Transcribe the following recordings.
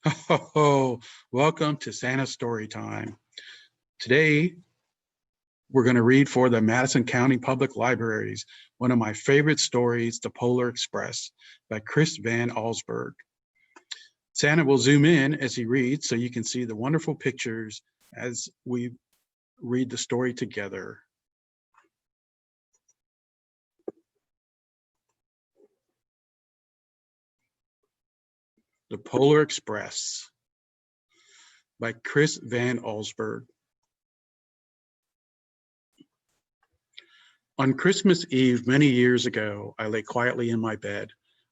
Oh, welcome to Santa Story Time. Today, we're going to read for the Madison County Public Libraries, one of my favorite stories, The Polar Express by Chris Van Allsburg. Santa will zoom in as he reads so you can see the wonderful pictures as we read the story together. The Polar Express by Chris Van Allsburg. On Christmas Eve many years ago, I lay quietly in my bed.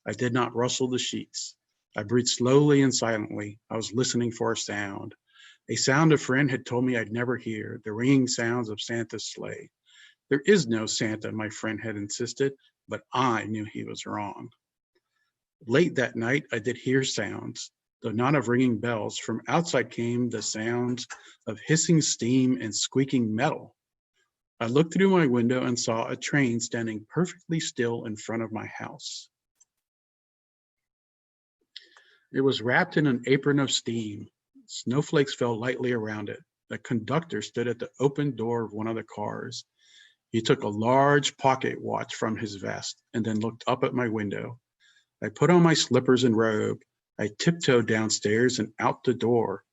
I did not rustle the sheets. I breathed slowly and silently. I was listening for a sound a friend had told me I'd never hear, the ringing sounds of Santa's sleigh. There is no Santa, my friend had insisted, but I knew he was wrong. Late that night, I did hear sounds, though not of ringing bells. From outside came the sounds of hissing steam and squeaking metal. I looked through my window and saw a train standing perfectly still in front of my house. It was wrapped in an apron of steam. Snowflakes fell lightly around it. The conductor stood at the open door of one of the cars. He took a large pocket watch from his vest and then looked up at my window. I put on my slippers and robe. I tiptoed downstairs and out the door.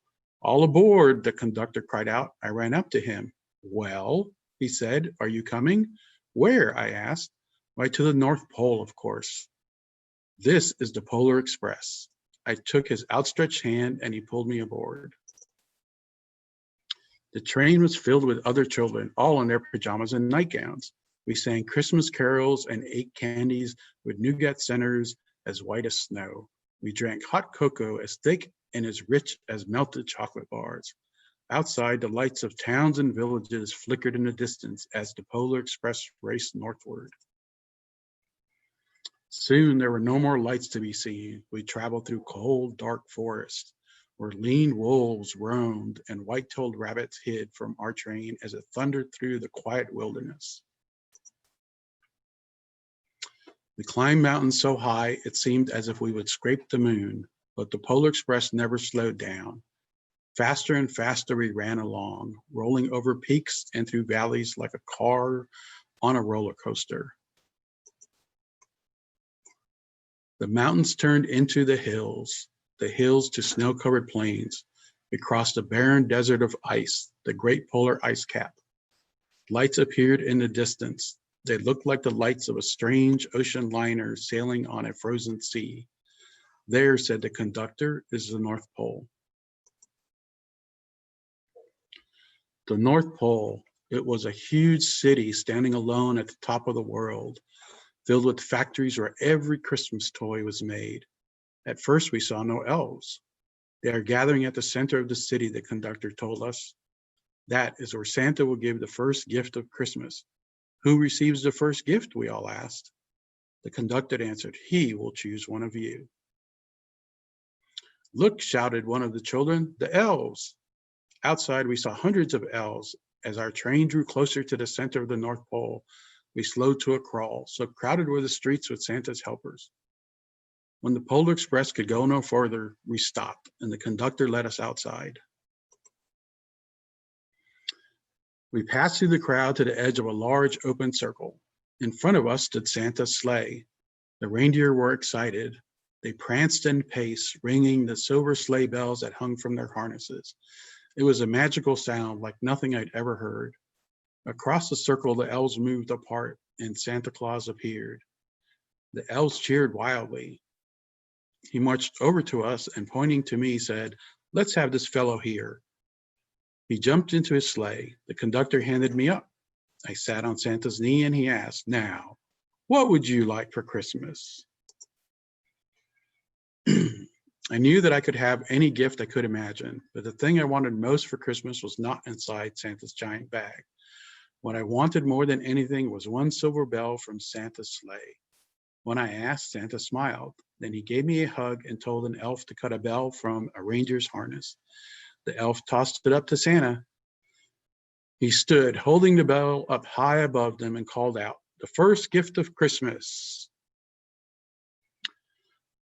All aboard, the conductor cried out. I ran up to him. Well, he said, are you coming? Where? I asked. Why, to the North Pole, of course. This is the Polar Express. I took his outstretched hand and he pulled me aboard. The train was filled with other children, all in their pajamas and nightgowns. We sang Christmas carols and ate candies with nougat centers as white as snow. We drank hot cocoa as thick and as rich as melted chocolate bars. Outside, the lights of towns and villages flickered in the distance as the Polar Express raced northward. Soon there were no more lights to be seen. We traveled through cold, dark forests where lean wolves roamed and white-tailed rabbits hid from our train as it thundered through the quiet wilderness. We climbed mountains so high it seemed as if we would scrape the moon, but the Polar Express never slowed down. Faster and faster we ran along, rolling over peaks and through valleys like a car on a roller coaster. The mountains turned into the hills to snow-covered plains. We crossed a barren desert of ice, the great polar ice cap. Lights appeared in the distance. They looked like the lights of a strange ocean liner sailing on a frozen sea. There, said the conductor, is the North Pole. The North Pole, it was a huge city standing alone at the top of the world, filled with factories where every Christmas toy was made. At first, we saw no elves. They are gathering at the center of the city, the conductor told us. That is where Santa will give the first gift of Christmas. Who receives the first gift, we all asked. The conductor answered, he will choose one of you. Look, shouted one of the children, the elves. Outside, we saw hundreds of elves. As our train drew closer to the center of the North Pole, we slowed to a crawl, so crowded were the streets with Santa's helpers. When the Polar Express could go no further, we stopped, and the conductor led us outside. We passed through the crowd to the edge of a large open circle. In front of us stood Santa's sleigh. The reindeer were excited. They pranced and paced, ringing the silver sleigh bells that hung from their harnesses. It was a magical sound like nothing I'd ever heard. Across the circle, the elves moved apart, and Santa Claus appeared. The elves cheered wildly. He marched over to us and pointing to me said, let's have this fellow here. He jumped into his sleigh. The conductor handed me up. I sat on Santa's knee and he asked, now, what would you like for Christmas? I knew that I could have any gift I could imagine, but the thing I wanted most for Christmas was not inside Santa's giant bag. What I wanted more than anything was one silver bell from Santa's sleigh. When I asked, Santa smiled. Then he gave me a hug and told an elf to cut a bell from a reindeer's harness. The elf tossed it up to Santa. He stood holding the bell up high above them and called out, the first gift of Christmas.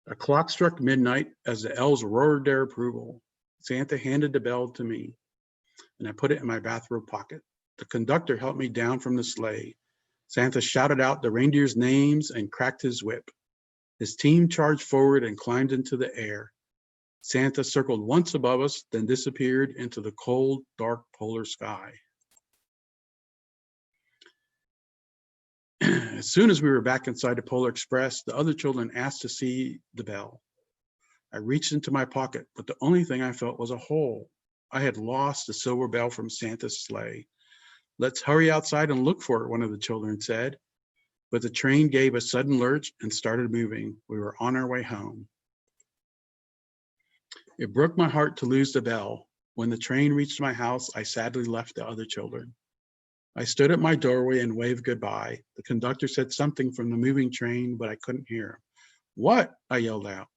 A clock struck midnight as the elves roared their approval. Santa handed the bell to me, and I put it in my bathrobe pocket. The conductor helped me down from the sleigh. Santa shouted out the reindeers' names and cracked his whip. His team charged forward and climbed into the air. Santa circled once above us, then disappeared into the cold, dark polar sky. As soon as we were back inside the Polar Express, the other children asked to see the bell. I reached into my pocket, but the only thing I felt was a hole. I had lost the silver bell from Santa's sleigh. "Let's hurry outside and look for it," one of the children said. But the train gave a sudden lurch and started moving. We were on our way home. It broke my heart to lose the bell. When the train reached my house, I sadly left the other children. I stood at my doorway and waved goodbye. The conductor said something from the moving train, but I couldn't hear him. "What?" I yelled out.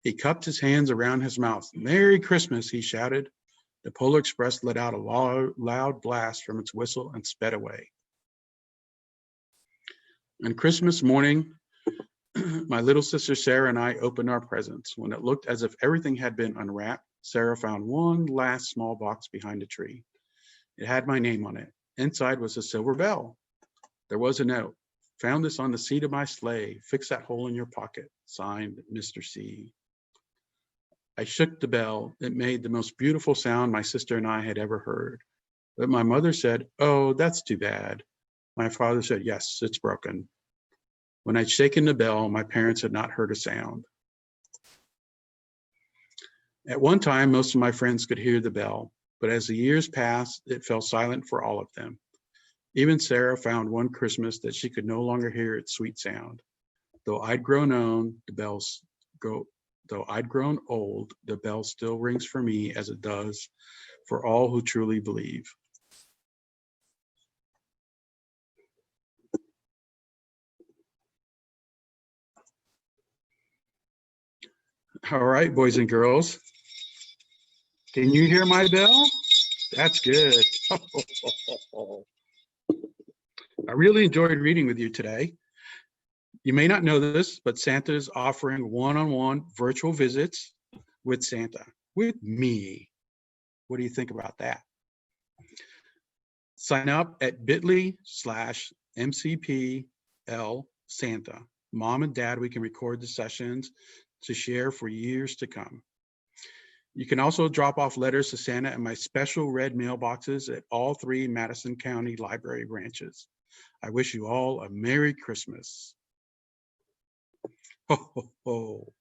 He cupped his hands around his mouth. "Merry Christmas," he shouted. The Polar Express let out a loud blast from its whistle and sped away. On Christmas morning, my little sister Sarah and I opened our presents. When it looked as if everything had been unwrapped, Sarah found one last small box behind a tree. It had my name on it. Inside was a silver bell. There was a note. "Found this on the seat of my sleigh. Fix that hole in your pocket. Signed, Mr. C." I shook the bell. It made the most beautiful sound my sister and I had ever heard. But my mother said, "Oh, that's too bad." My father said, "Yes, it's broken." When I'd shaken the bell, my parents had not heard a sound. At one time, most of my friends could hear the bell, but as the years passed, it fell silent for all of them. Even Sarah found one Christmas that she could no longer hear its sweet sound. Though I'd grown old, the bell still rings for me as it does for all who truly believe. All right, boys and girls. Can you hear my bell? That's good. I really enjoyed reading with you today. You may not know this, but Santa is offering one-on-one virtual visits with Santa, with me. What do you think about that? Sign up at bit.ly/MCPL Santa. Mom and Dad, we can record the sessions to share for years to come. You can also drop off letters to Santa in my special red mailboxes at all 3 Madison County Library branches. I wish you all a Merry Christmas. Ho, ho, ho.